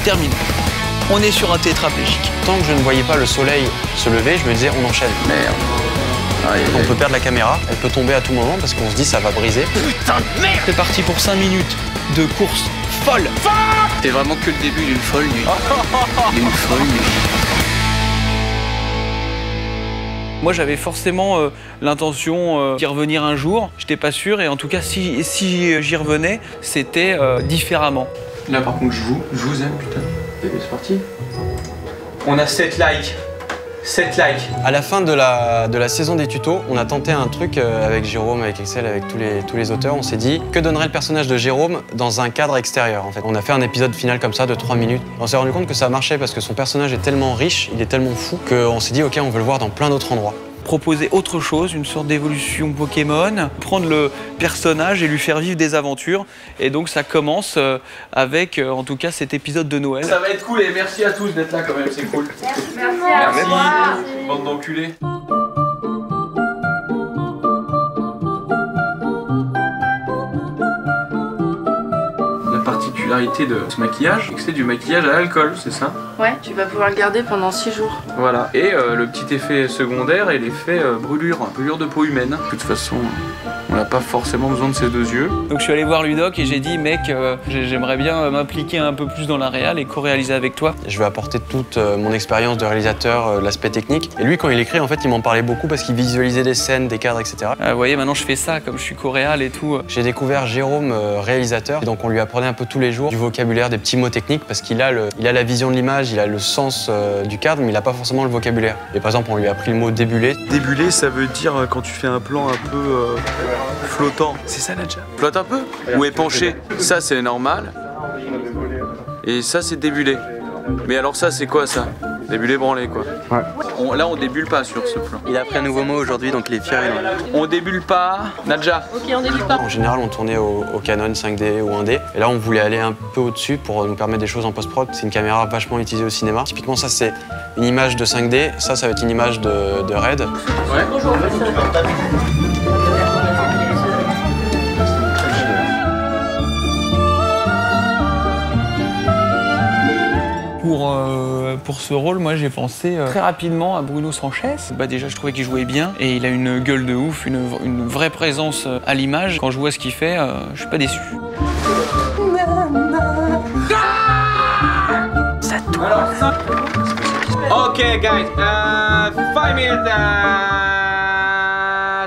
terminé. On est sur un tétraplégique. Tant que je ne voyais pas le soleil se lever, je me disais on enchaîne. Merde. On peut perdre la caméra, elle peut tomber à tout moment parce qu'on se dit ça va briser. Putain de merde! C'est parti pour 5 minutes de course folle. C'est vraiment que le début d'une folle nuit. D'une folle nuit. Moi j'avais forcément l'intention d'y revenir un jour. J'étais pas sûr et en tout cas si j'y revenais, c'était différemment. Là par contre je vous aime putain. C'est parti. On a 7 likes. 7 likes. À la fin de la saison des tutos, on a tenté un truc avec Jérôme, avec Excel, avec tous les auteurs. On s'est dit, que donnerait le personnage de Jérôme dans un cadre extérieur en fait. On a fait un épisode final comme ça de 3 minutes. On s'est rendu compte que ça marchait parce que son personnage est tellement riche, il est tellement fou, qu'on s'est dit, ok, on veut le voir dans plein d'autres endroits. Proposer autre chose, une sorte d'évolution Pokémon, prendre le personnage et lui faire vivre des aventures. Et donc ça commence avec, en tout cas, cet épisode de Noël. Ça va être cool et merci à tous d'être là quand même, c'est cool. Merci. Bande d'enculés. La particularité de ce maquillage, c'est que c'est du maquillage à l'alcool, c'est ça? Ouais, tu vas pouvoir le garder pendant 6 jours. Voilà. Et le petit effet secondaire est l'effet brûlure de peau humaine. De toute façon, on n'a pas forcément besoin de ces 2 yeux. Donc je suis allé voir Ludoc et j'ai dit, mec, j'aimerais bien m'impliquer un peu plus dans la réal et co-réaliser avec toi. Je vais apporter toute mon expérience de réalisateur, l'aspect technique. Et lui, quand il écrit, en fait, il m'en parlait beaucoup parce qu'il visualisait des scènes, des cadres, etc. Vous voyez, maintenant je fais ça, comme je suis co-réal et tout. J'ai découvert Jérôme, réalisateur. Et donc on lui apprenait un peu tous les jours du vocabulaire, des petits mots techniques parce qu'il a la vision de l'image, il a le sens du cadre, mais il n'a pas forcément le vocabulaire. Et par exemple, on lui a appris le mot débulé. Débulé, ça veut dire quand tu fais un plan un peu flottant. C'est ça, Nadja? Flotte un peu? Ou épanché? Ça, c'est normal. Et ça, c'est débulé. Mais alors ça, c'est quoi, ça? Débulé branlé, quoi. Ouais. Là, on débule pas sur ce plan. Il a appris un nouveau mot aujourd'hui, donc il est fier. On débule pas. Nadja? Ok, on débute pas. En général, on tournait au Canon 5D ou 1D. Et là, on voulait aller un peu au-dessus pour nous permettre des choses en post-prod. C'est une caméra vachement utilisée au cinéma. Typiquement, ça, c'est une image de 5D. Ça va être une image de RED. Ouais. Pour ce rôle, moi j'ai pensé très rapidement à Bruno Sanchez. Déjà je trouvais qu'il jouait bien et il a une gueule de ouf, une vraie présence à l'image. Quand je vois ce qu'il fait, je suis pas déçu. Ça tourne. Ok guys, 5 minutes.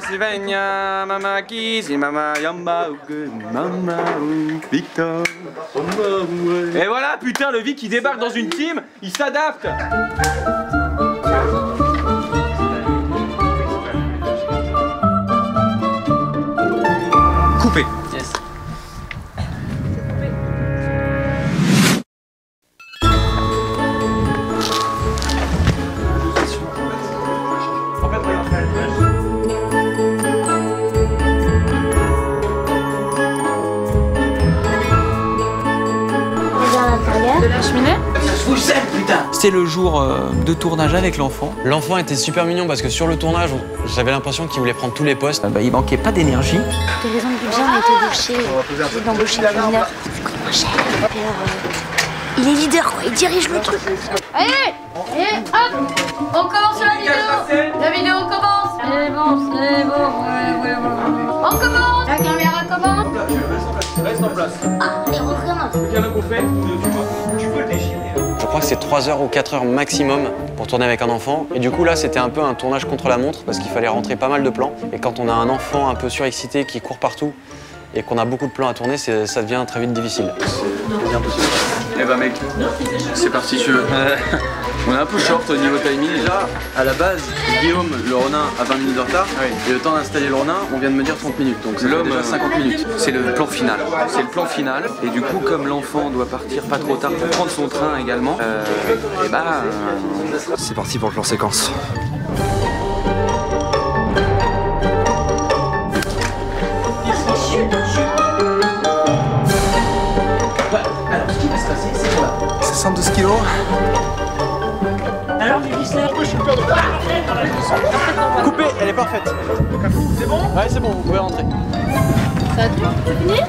Sylvania, Mama Kizzy, Mama Yamba, Mama Victor. Et voilà, putain, le Vic qui débarque dans une team, il s'adapte. Coupé. Yes. De la cheminée? Je vous aime, putain. C'était le jour de tournage avec l'enfant. L'enfant était super mignon parce que sur le tournage, j'avais l'impression qu'il voulait prendre tous les postes. Il manquait pas d'énergie. T'as raison de budget, on a été embauché, d'embaucher le mineur. Ça coûte moins cher. Et alors, il est leader, quoi, il dirige le truc. Allez! Et hop! On commence la vidéo! La vidéo commence! C'est bon, ouais. On commence! La caméra commence! Reste en place. Ah, allez, on recommence. Il y en a qu'on fait, tu peux le déchirer. Je crois que c'est 3 heures ou 4 heures maximum pour tourner avec un enfant. Et du coup, là, c'était un peu un tournage contre la montre parce qu'il fallait rentrer pas mal de plans. Et quand on a un enfant un peu surexcité qui court partout et qu'on a beaucoup de plans à tourner, ça devient très vite difficile. Eh bah mec, c'est parti, tu veux. On est un peu short au niveau timing. Déjà, à la base, Guillaume, le Ronin, a 20 minutes de retard. Et le temps d'installer le Ronin, on vient de me dire 30 minutes. Donc ça fait déjà 50 minutes. C'est le plan final. C'est le plan final. Et du coup, comme l'enfant doit partir pas trop tard pour prendre son train également, C'est parti pour le plan séquence. Alors, ce qui va se passer, c'est quoi? 72 kilos. Alors, tu dis Coupé, elle est parfaite. C'est bon? Ouais, c'est bon, vous pouvez rentrer. Ça a fini?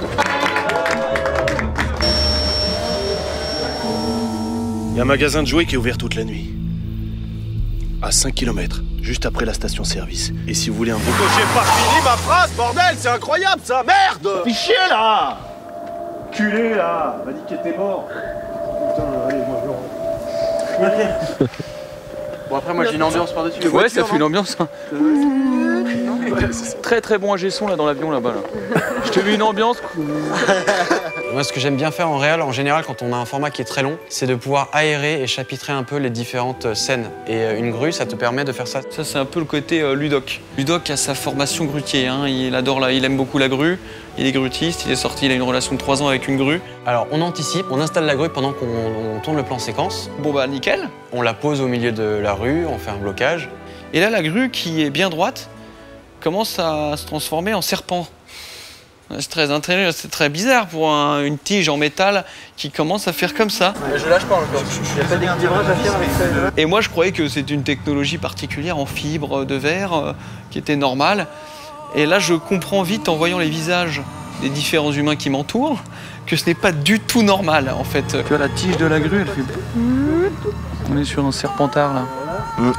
y a un magasin de jouets qui est ouvert toute la nuit. À 5 km, juste après la station-service. Et si vous voulez un beau... J'ai pas fini ma phrase, bordel, c'est incroyable ça, merde! Fais chier là! Culé là! M'a dit qu'il était mort. Putain, allez, moi je rentre. Bon après moi j'ai une ambiance par-dessus. Ouais, ça fait une ambiance. Hein. Très très bon ingé son là dans l'avion là-bas. Là. Je t'ai mis une ambiance. Moi, ce que j'aime bien faire en réal, en général, quand on a un format qui est très long, c'est de pouvoir aérer et chapitrer un peu les différentes scènes. Et une grue, ça te permet de faire ça. Ça, c'est un peu le côté Ludoc. Ludoc a sa formation grutier. Hein. Il aime beaucoup la grue. Il est grutiste. Il est sorti. Il a une relation de 3 ans avec une grue. Alors, on anticipe, on installe la grue pendant qu'on tourne le plan séquence. Bon bah nickel. On la pose au milieu de la rue, on fait un blocage. Et là, la grue qui est bien droite commence à se transformer en serpent. C'est très bizarre pour une tige en métal qui commence à faire comme ça. Je lâche pas encore. Il n'y a pas d'équilibrage à faire avec ça. Et moi, je croyais que c'était une technologie particulière en fibre de verre qui était normale. Et là, je comprends vite en voyant les visages des différents humains qui m'entourent que ce n'est pas du tout normal en fait. Tu vois la tige de la grue, elle fait... On est sur un serpentard là. Donc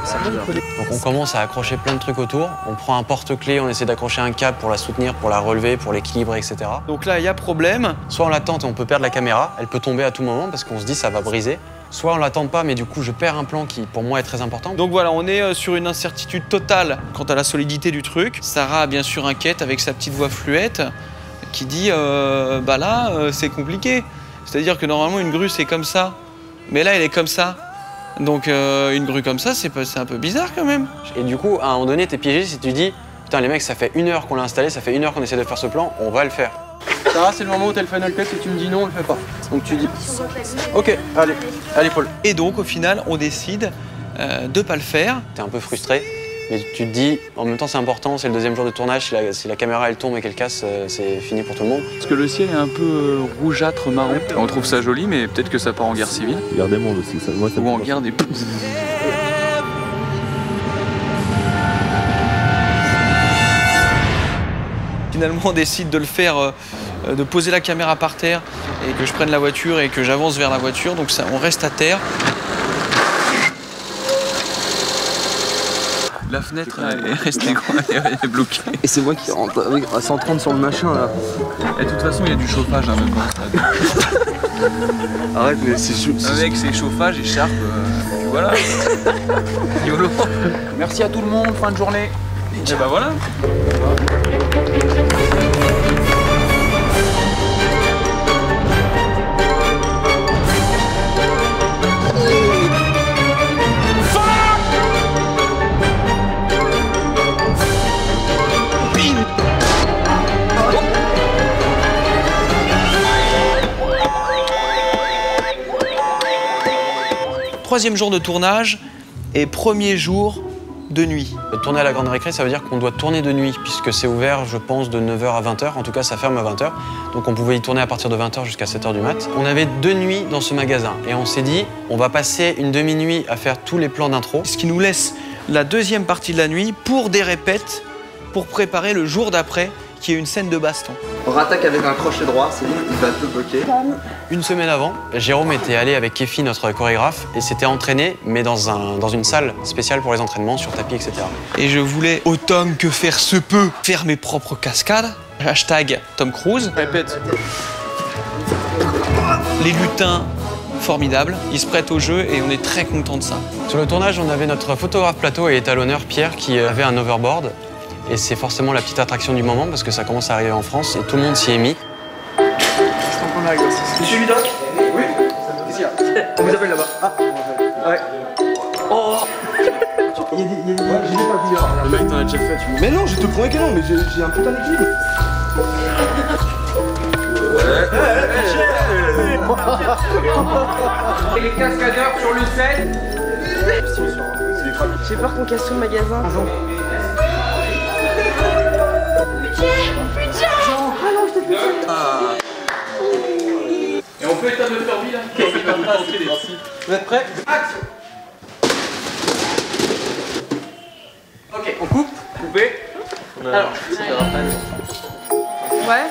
on commence à accrocher plein de trucs autour. On prend un porte-clés, on essaie d'accrocher un câble pour la soutenir, pour la relever, pour l'équilibrer, etc. Donc là, il y a problème. Soit on la tente et on peut perdre la caméra, elle peut tomber à tout moment parce qu'on se dit ça va briser. Soit on la tente pas, mais du coup je perds un plan qui pour moi est très important. Donc voilà, on est sur une incertitude totale quant à la solidité du truc. Sarah, bien sûr, inquiète avec sa petite voix fluette qui dit bah là, c'est compliqué. C'est-à-dire que normalement une grue c'est comme ça, mais là elle est comme ça. Donc une grue comme ça, c'est un peu bizarre quand même. Et du coup, à un moment donné, t'es piégé si tu dis putain les mecs, ça fait 1 heure qu'on l'a installé, ça fait 1 heure qu'on essaie de faire ce plan, on va le faire. Sarah, c'est le moment où t'as le final cut et tu me dis non, on le fait pas. Donc tu dis ok, allez Paul. Et donc au final, on décide de pas le faire. T'es un peu frustré, mais tu te dis en même temps c'est important, c'est le 2e jour de tournage, si la caméra elle tombe et qu'elle casse, c'est fini pour tout le monde. Parce que le ciel est un peu rougeâtre, marron. On trouve ça joli, mais peut-être que ça part en guerre civile. Guerre des mondes aussi, ça, moi, ça ou en guerre des... Finalement, on décide de le faire, de poser la caméra par terre et que je prenne la voiture et que j'avance vers la voiture. Donc ça, on reste à terre. La fenêtre est restée est bloquée. Et c'est moi qui rentre à 130 sur le machin là. Et de toute façon, il y a du chauffage hein, maintenant. Arrête, mais c'est chaud. Avec ses chauffages, écharpe, voilà. YOLO. Merci à tout le monde, fin de journée. Et bah voilà. Troisième jour de tournage et premier jour de nuit. Tourner à la Grande Récré, ça veut dire qu'on doit tourner de nuit, puisque c'est ouvert, je pense, de 9h à 20h. En tout cas, ça ferme à 20h. Donc on pouvait y tourner à partir de 20h jusqu'à 7h du mat. On avait 2 nuits dans ce magasin et on s'est dit, on va passer une demi-nuit à faire tous les plans d'intro. Ce qui nous laisse la deuxième partie de la nuit pour des répètes, pour préparer le jour d'après, qui est une scène de baston. On rattaque avec un crochet droit, c'est lui qui va te bloquer. Une semaine avant, Jérôme était allé avec Kefi, notre chorégraphe, et s'était entraîné, mais dans une salle spéciale pour les entraînements, sur tapis, etc. Et je voulais, autant que faire se peut, faire mes propres cascades. Hashtag Tom Cruise. Répète. Les lutins, formidables. Ils se prêtent au jeu et on est très content de ça. Sur le tournage, on avait notre photographe plateau et étalonneur, Pierre, qui avait un overboard. Et c'est forcément la petite attraction du moment parce que ça commence à arriver en France et tout le monde s'y est mis. Monsieur Ludoc? Oui. Qu'est-ce qu'il y a? On vous appelle là-bas. Ah, ouais. Oh. Il y a des j'ai des papillons. Le mec t'en as déjà fait, tu vois. Mais non, je te promets que non, mais j'ai un putain d'équilibre. Et les cascadeurs sur le set. J'ai peur qu'on casse tout le magasin. Et on peut éteindre le fermi là. Vous êtes prêts? Action. Ok, on coupe. Coupez. Alors, Ouais.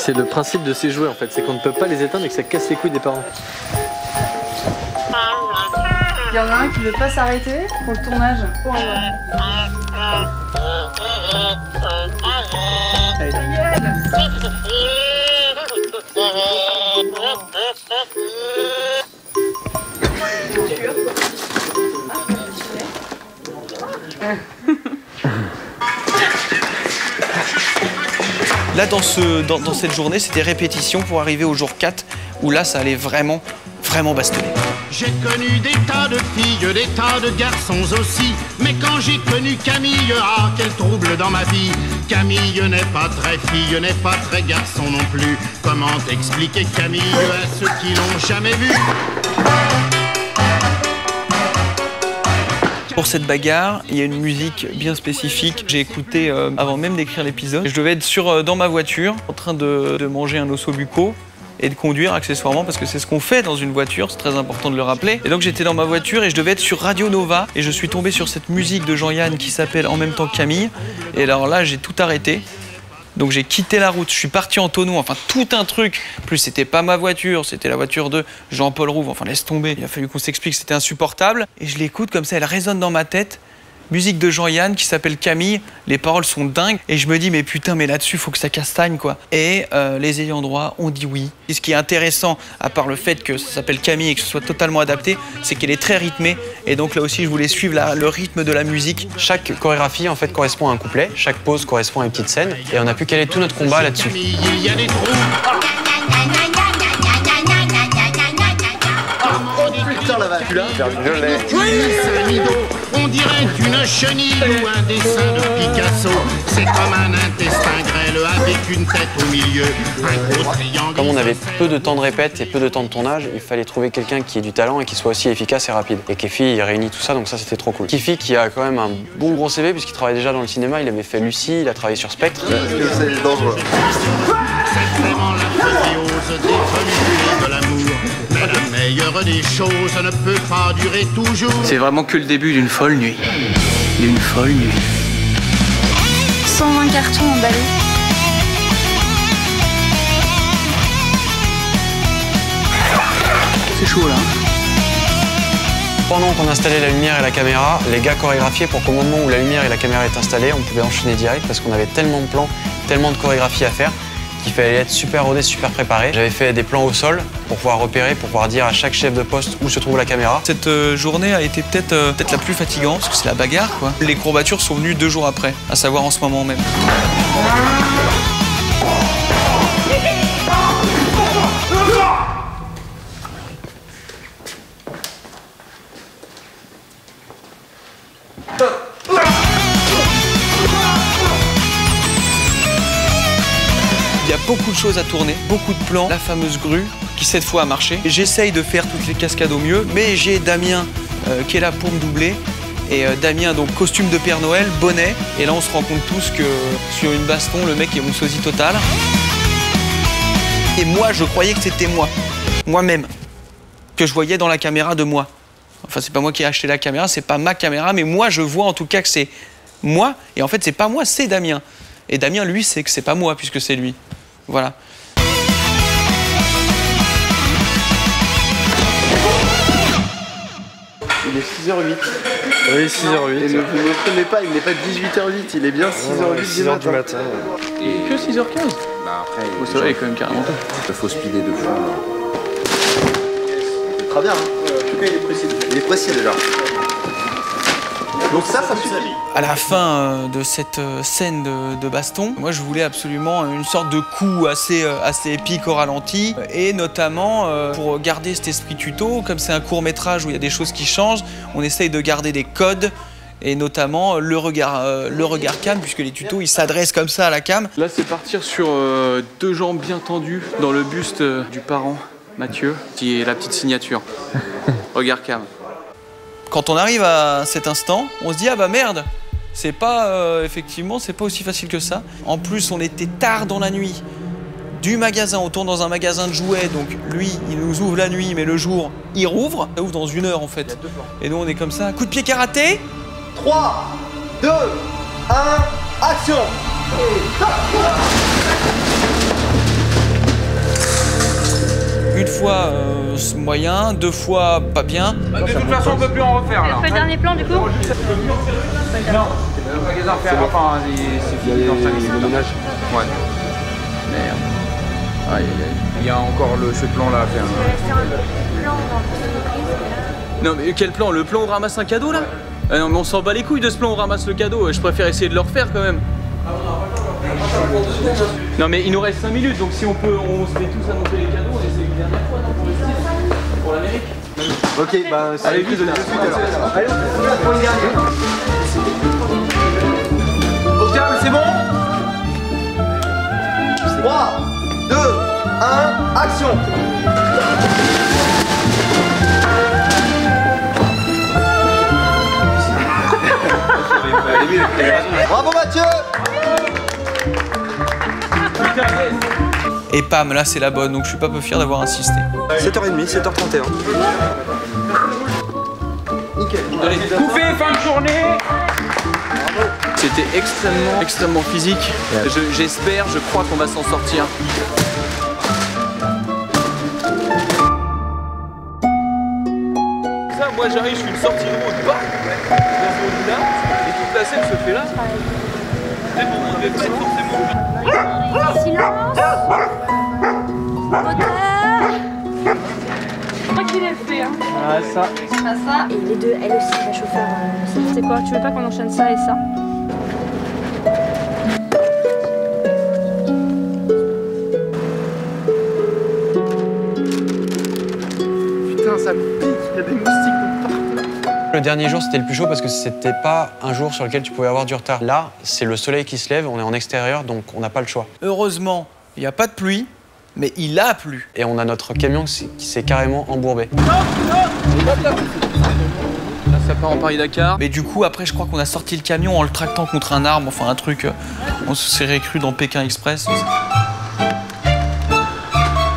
C'est le principe de ces jouets en fait, c'est qu'on ne peut pas les éteindre et que ça casse les couilles des parents. Il y en a un qui veut pas s'arrêter pour le tournage. Allez, ta gueule. Là, dans cette journée, c'était répétition pour arriver au jour 4, où là, ça allait vraiment bastonner. J'ai connu des tas de filles, des tas de garçons aussi. Mais quand j'ai connu Camille, ah, quel trouble dans ma vie. Camille n'est pas très fille, n'est pas très garçon non plus. Comment expliquer Camille à ceux qui l'ont jamais vue? Pour cette bagarre, il y a une musique bien spécifique. J'ai écouté avant même d'écrire l'épisode. Je devais être dans ma voiture, en train de manger un ossobuco et de conduire accessoirement, parce que c'est ce qu'on fait dans une voiture, c'est très important de le rappeler. Et donc j'étais dans ma voiture et je devais être sur Radio Nova et je suis tombé sur cette musique de Jean-Yann qui s'appelle En même temps que Camille. Et alors là, j'ai tout arrêté. Donc j'ai quitté la route, je suis parti en tonneau, enfin tout un truc. Plus c'était pas ma voiture, c'était la voiture de Jean-Paul Rouve, enfin laisse tomber. Il a fallu qu'on s'explique, c'était insupportable. Et je l'écoute comme ça, elle résonne dans ma tête. Musique de Jean-Yann qui s'appelle Camille, les paroles sont dingues. Et je me dis, mais putain, mais là-dessus, faut que ça castagne, quoi. Et les ayants droit ont dit oui. Et ce qui est intéressant, à part le fait que ça s'appelle Camille et que ce soit totalement adapté, c'est qu'elle est très rythmée. Et donc là aussi, je voulais suivre le rythme de la musique. Chaque chorégraphie, en fait, correspond à un couplet. Chaque pause correspond à une petite scène. Et on a pu caler tout notre combat là-dessus. Il y a des trous. Putain, la vache. Je l'ai. On dirait une chenille ou un dessin de Picasso. C'est comme un intestin grêle avec une tête au milieu, un gros triangle. Comme on avait peu de temps de répète et peu de temps de tournage, il fallait trouver quelqu'un qui ait du talent et qui soit aussi efficace et rapide. Et Kefi, il réunit tout ça, donc ça c'était trop cool. Kefi qui a quand même un bon gros CV puisqu'il travaille déjà dans le cinéma, il avait fait Lucie, il a travaillé sur Spectre. C'est dangereux. C'est vraiment l'apothéose des folies de l'amour. Mais la meilleure des choses ne peut pas durer toujours. C'est vraiment que le début d'une folle nuit. D'une folle nuit. 120 cartons emballés. C'est chaud là. Pendant qu'on installait la lumière et la caméra, les gars chorégraphiaient pour qu'au moment où la lumière et la caméra est installée, on pouvait enchaîner direct parce qu'on avait tellement de plans, tellement de chorégraphies à faire qu'il fallait être super rodé, super préparé. J'avais fait des plans au sol pour pouvoir repérer, pour pouvoir dire à chaque chef de poste où se trouve la caméra. Cette journée a été peut-être la plus fatigante parce que c'est la bagarre, quoi. Les courbatures sont venues 2 jours après, à savoir en ce moment même. Il y a beaucoup de choses à tourner, beaucoup de plans. La fameuse grue qui cette fois a marché. J'essaye de faire toutes les cascades au mieux, mais j'ai Damien qui est là pour me doubler. Et Damien, donc costume de Père Noël, bonnet. Et là on se rend compte tous que sur une baston, le mec est mon sosie total. Et moi, je croyais que c'était moi-même, que je voyais dans la caméra de moi. Enfin, c'est pas moi qui ai acheté la caméra, c'est pas ma caméra, mais moi je vois en tout cas que c'est moi. Et en fait, c'est pas moi, c'est Damien. Et Damien, lui, sait que c'est pas moi puisque c'est lui. Voilà. Il est 6h08. Oui, 6h08. Et ne vous me prenez pas, il n'est pas 18h08, il est bien 6h08 du matin. Et que 6h15. Bah après, c'est vrai, il est quand même carrément tôt. Il faut speeder de fou. Très bien, hein. En tout cas, il est précis. Il est précis déjà. Donc ça suffit. À la fin de cette scène de baston, moi je voulais absolument une sorte de coup assez épique au ralenti, et notamment pour garder cet esprit tuto, comme c'est un court-métrage où il y a des choses qui changent, on essaye de garder des codes, et notamment le regard cam, puisque les tutos ils s'adressent comme ça à la cam. Là c'est partir sur 2 jambes bien tendues dans le buste du parent, Mathieu, qui est la petite signature. Regard cam. Quand on arrive à cet instant, on se dit ah bah merde, c'est pas effectivement c'est pas aussi facile que ça. En plus on était tard dans la nuit du magasin, on tourne dans un magasin de jouets, donc lui il nous ouvre la nuit mais le jour il rouvre, ça ouvre dans 1 heure en fait. Et nous on est comme ça, coup de pied karaté. 3, 2, 1, action. fois moyen, 2 fois pas bien. De toute façon, on peut plus en refaire là. On fait le dernier plan du coup? Non, pas les en faire. Enfin, c'est fini dans le ménage. Ouais. Merde. Aïe aïe aïe. Il y a encore ce plan là à faire. Non mais quel plan? Le plan où on ramasse un cadeau là? Non mais on s'en bat les couilles de ce plan où on ramasse le cadeau. Je préfère essayer de le refaire quand même. Non mais il nous reste 5 minutes, donc si on peut, on se met tous à monter les cadeaux, on essaie une dernière fois non, pour l'Amérique. Ok, bah c'est allez, vite, de suite alors. Allez, pour une dernière. Au calme, c'est bon? 3, 2, 1, action. Bravo Mathieu. Et pam, là c'est la bonne, donc je suis pas peu fier d'avoir insisté. 7h30, 7h31. Nickel. Allez, coupé, fin de journée. C'était extrêmement physique. J'espère, je crois qu'on va s'en sortir. Ça, moi j'arrive, je fais une sortie de route, bam, là, et toute la scène se fait là. C'est bon, on devait peut-être forcément. Silence. Je crois qu'il est fait. Hein. Ah, ça. C'est pas ça. Et les deux, elle aussi, la chauffeur. C'est quoi? Tu veux pas qu'on enchaîne ça et ça? Putain, ça me pique, il y a des moustiques de partout. Le dernier jour, c'était le plus chaud parce que c'était pas un jour sur lequel tu pouvais avoir du retard. Là, c'est le soleil qui se lève, on est en extérieur, donc on n'a pas le choix. Heureusement, il n'y a pas de pluie, mais il a plu. Et on a notre camion qui s'est carrément embourbé. Là, ça part en Paris-Dakar. Mais du coup, après, je crois qu'on a sorti le camion en le tractant contre un arbre, enfin un truc, on se serait cru dans Pékin Express. Et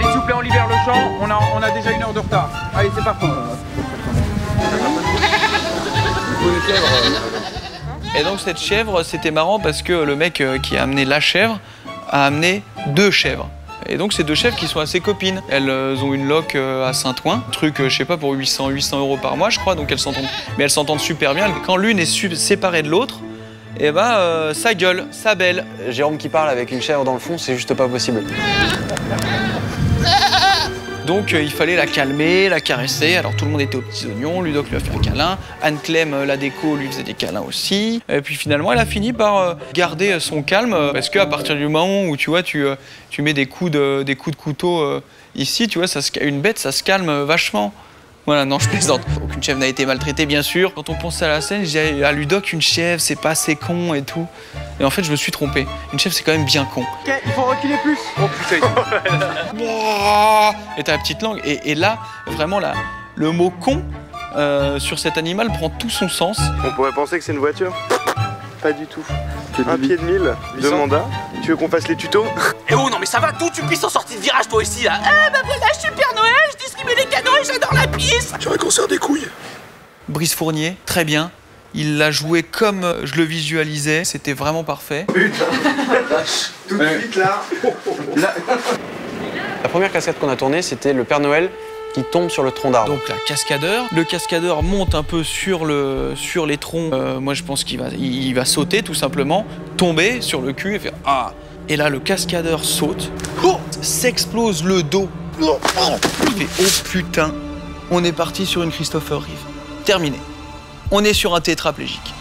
s'il vous plaît, on libère le champ, on a déjà 1 heure de retard. Allez, c'est parti. Et donc cette chèvre, c'était marrant parce que le mec qui a amené la chèvre a amené 2 chèvres. Et donc ces 2 chèvres qui sont assez copines. Elles ont une loc à Saint-Ouen, truc je sais pas pour 800 € par mois je crois, donc elles s'entendent. Mais elles s'entendent super bien. Quand l'une est séparée de l'autre, et bah ça gueule, ça bêle. Jérôme qui parle avec une chèvre dans le fond, c'est juste pas possible. Donc il fallait la calmer, la caresser. Alors tout le monde était aux petits oignons, Ludoc lui a fait un câlin, Anne-Clem, la déco, lui faisait des câlins aussi. Et puis finalement elle a fini par garder son calme parce qu'à partir du moment où tu vois tu mets des coups de couteau ici, tu vois, une bête ça se calme vachement. Voilà, non, je plaisante. Aucune chèvre n'a été maltraitée, bien sûr. Quand on pensait à la scène, je disais à Ludoc, une chèvre, c'est pas assez con et tout. Et en fait, je me suis trompé. Une chèvre, c'est quand même bien con. Ok, il faut reculer plus. Oh putain. Et t'as la petite langue. Et là, vraiment, le mot con sur cet animal prend tout son sens. On pourrait penser que c'est une voiture. Pas du tout. 1 pied de 1000, 2 mandats. Tu veux qu'on fasse les tutos? Eh oh non mais ça va tout, tu puisses en sortir de virage toi aussi là. Eh bah voilà, je suis Père Noël, je distribue les cadeaux et j'adore la pisse. Tu aurais qu'on sert des couilles. Brice Fournier, très bien. Il l'a joué comme je le visualisais, c'était vraiment parfait. Putain. Tout de suite là. La première cascade qu'on a tournée, c'était le Père Noël qui tombe sur le tronc d'arbre. Donc la cascadeur, le cascadeur monte un peu sur les troncs. Moi je pense qu'il va sauter tout simplement, tomber sur le cul et faire ah. Et là le cascadeur saute, s'explose le dos. Il fait oh putain, on est parti sur une Christopher Reeve. Terminé. On est sur un tétraplégique.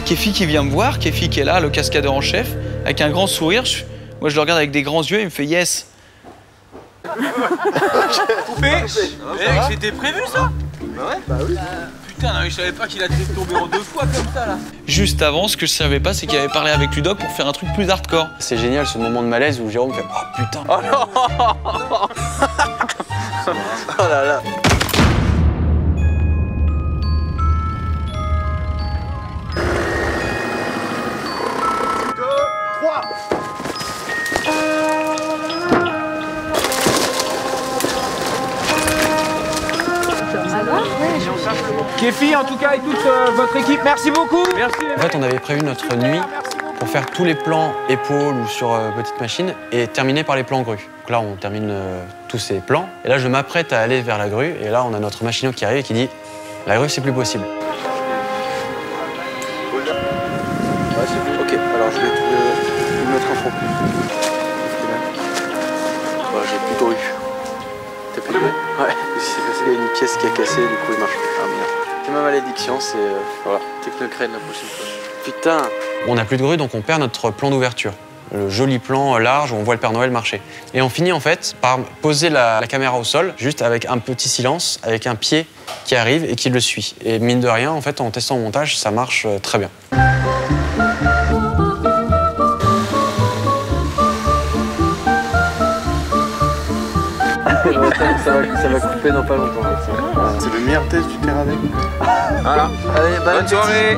Kefi qui vient me voir, Kefi qui est là, le cascadeur en chef, avec un grand sourire. Moi je le regarde avec des grands yeux, il me fait yes. Coupé. C'était prévu ça? Bah ouais. Bah oui. Putain, non, je savais pas qu'il a tombé en 2 fois comme ça là. Juste avant, ce que je savais pas, c'est qu'il avait parlé avec Ludoc pour faire un truc plus hardcore. C'est génial ce moment de malaise où Jérôme fait oh putain. Oh non. Oh là là. Kefi en tout cas et toute votre équipe, merci beaucoup. Merci. En fait, on avait prévu notre nuit pour faire tous les plans épaules ou sur petite machine et terminer par les plans grue. Donc là, on termine tous ces plans. Et là, je m'apprête à aller vers la grue. Et là, on a notre machinot qui arrive et qui dit « La grue, c'est plus possible ». Ok, alors je vais te mettre un fond. Voilà, j'ai plutôt eu. T'as plus de mal? Ouais, qu'est-ce qui s'est passé? Il y a une pièce qui a cassé, du coup il marche plus. Ah merde. C'est ma malédiction, c'est. Voilà, Technocrène la prochaine fois. Putain! On n'a plus de grue, donc on perd notre plan d'ouverture. Le joli plan large où on voit le Père Noël marcher. Et on finit en fait par poser la caméra au sol, juste avec un petit silence, avec un pied qui arrive et qui le suit. Et mine de rien, en fait, en testant le montage, ça marche très bien. ça va couper dans pas longtemps. C'est le meilleur test du Terradec. Voilà. Allez, bonne soirée.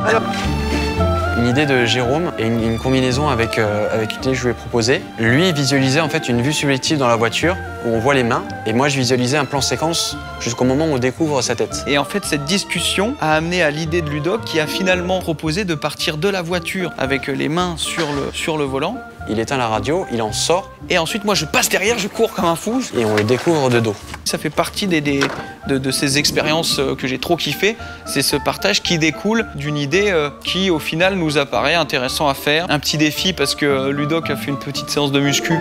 Une idée de Jérôme et une combinaison avec une idée que je lui ai proposée. Lui visualisait en fait une vue subjective dans la voiture où on voit les mains et moi je visualisais un plan séquence jusqu'au moment où on découvre sa tête. Et en fait cette discussion a amené à l'idée de Ludoc qui a finalement proposé de partir de la voiture avec les mains sur le volant. Il éteint la radio, il en sort. Et ensuite moi je passe derrière, je cours comme un fou. Et on le découvre de dos. Ça fait partie de ces expériences que j'ai trop kiffé. C'est ce partage qui découle d'une idée qui au final nous apparaît intéressant à faire. Un petit défi parce que Ludoc a fait une petite séance de muscu.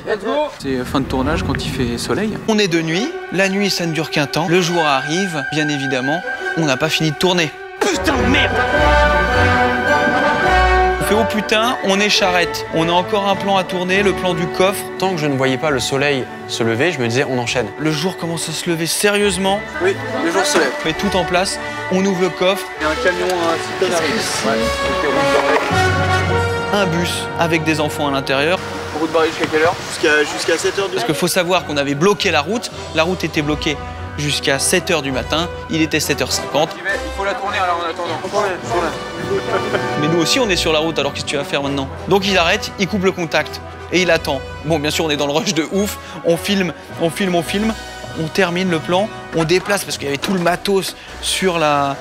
Let's go. C'est fin de tournage quand il fait soleil. On est de nuit, la nuit ça ne dure qu'un temps. Le jour arrive, bien évidemment, on n'a pas fini de tourner. Putain de merde! On fait oh putain, on est charrette. On a encore un plan à tourner, le plan du coffre. Tant que je ne voyais pas le soleil se lever, je me disais on enchaîne. Le jour commence à se lever sérieusement. Oui, le jour se lève. On met tout en place, on ouvre le coffre. Il y a un camion, un cyclone arrive. Un bus avec des enfants à l'intérieur. Route barrée jusqu'à quelle heure? Jusqu'à 7h du matin. Parce qu'il faut savoir qu'on avait bloqué la route était bloquée jusqu'à 7h du matin, il était 7h50. Il faut la tourner alors en attendant. Mais nous aussi on est sur la route, alors qu'est-ce que tu vas faire maintenant? Donc il arrête, il coupe le contact et il attend. Bon bien sûr on est dans le rush de ouf, on filme, on termine le plan, on déplace parce qu'il y avait tout le matos sur la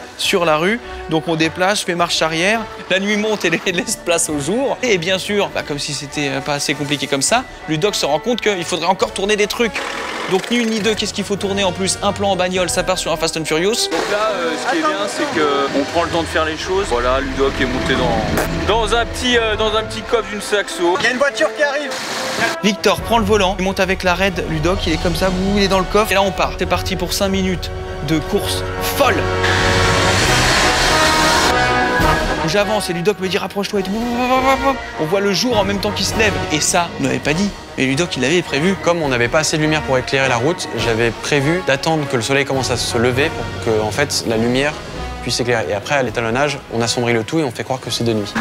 rue, donc on déplace, je fais marche arrière, la nuit monte et laisse place au jour. Et bien sûr, comme si c'était pas assez compliqué comme ça, Ludoc se rend compte qu'il faudrait encore tourner des trucs. Donc ni une ni deux, qu'est-ce qu'il faut tourner en plus? Un plan en bagnole, ça part sur un Fast and Furious. Donc là, ce qui est bien, c'est qu'on prend le temps de faire les choses. Voilà, Ludoc est monté dans un petit coffre d'une saxo. Il y a une voiture qui arrive. Victor prend le volant, il monte avec la raid, Ludoc, il est comme ça, il est dans le coffre. Et là on part. C'est parti pour 5 minutes de course folle. J'avance et Ludoc me dit rapproche-toi et tout. On voit le jour en même temps qu'il se lève. Et ça, on n'avait pas dit. Mais Ludoc, il l'avait prévu. Comme on n'avait pas assez de lumière pour éclairer la route, j'avais prévu d'attendre que le soleil commence à se lever pour que en fait, la lumière puisse éclairer. Et après, à l'étalonnage, on assombrit le tout et on fait croire que c'est de nuit.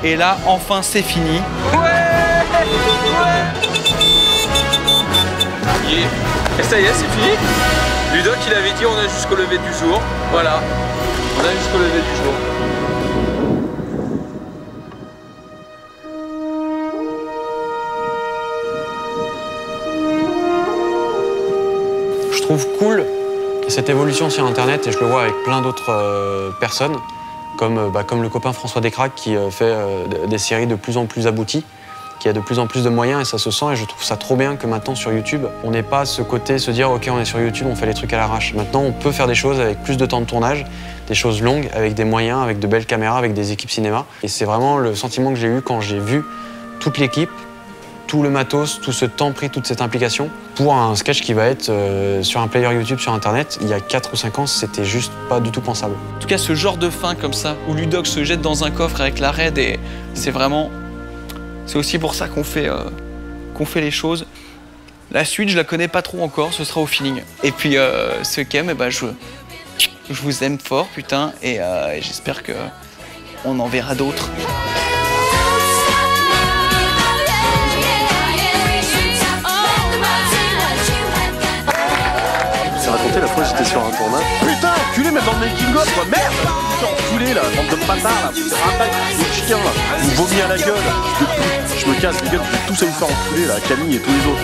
Et là, enfin, c'est fini. Et ça y est, c'est fini. Ludoc, il avait dit on a jusqu'au lever du jour. Voilà. On a jusqu'au lever du jour. Je trouve cool cette évolution sur Internet et je le vois avec plein d'autres personnes, comme le copain François Descraques qui fait des séries de plus en plus abouties, qui a de plus en plus de moyens et ça se sent et je trouve ça trop bien que maintenant sur YouTube, on n'ait pas ce côté se dire ok on est sur YouTube, on fait les trucs à l'arrache. Maintenant on peut faire des choses avec plus de temps de tournage, des choses longues, avec des moyens, avec de belles caméras, avec des équipes cinéma. Et c'est vraiment le sentiment que j'ai eu quand j'ai vu toute l'équipe, tout le matos, tout ce temps pris, toute cette implication pour un sketch qui va être sur un player YouTube sur Internet. Il y a 4 ou 5 ans, c'était juste pas du tout pensable. En tout cas, ce genre de fin comme ça, où Ludoc se jette dans un coffre avec la raid, et c'est vraiment... C'est aussi pour ça qu'on fait les choses. La suite, je la connais pas trop encore, ce sera au feeling. Et puis, ce qu'aime, je vous aime fort, putain, et j'espère qu'on en verra d'autres. J'ai raconté la fois j'étais sur un tournage. Putain, enculé, même dans le making of, quoi, merde! Putain, enculé là, bande de bâtards là, vous rapaille, les chiens là, vous vomit à la gueule. Je me casse les gueules, je vais tous à vous faire enculer là, Camille et tous les autres.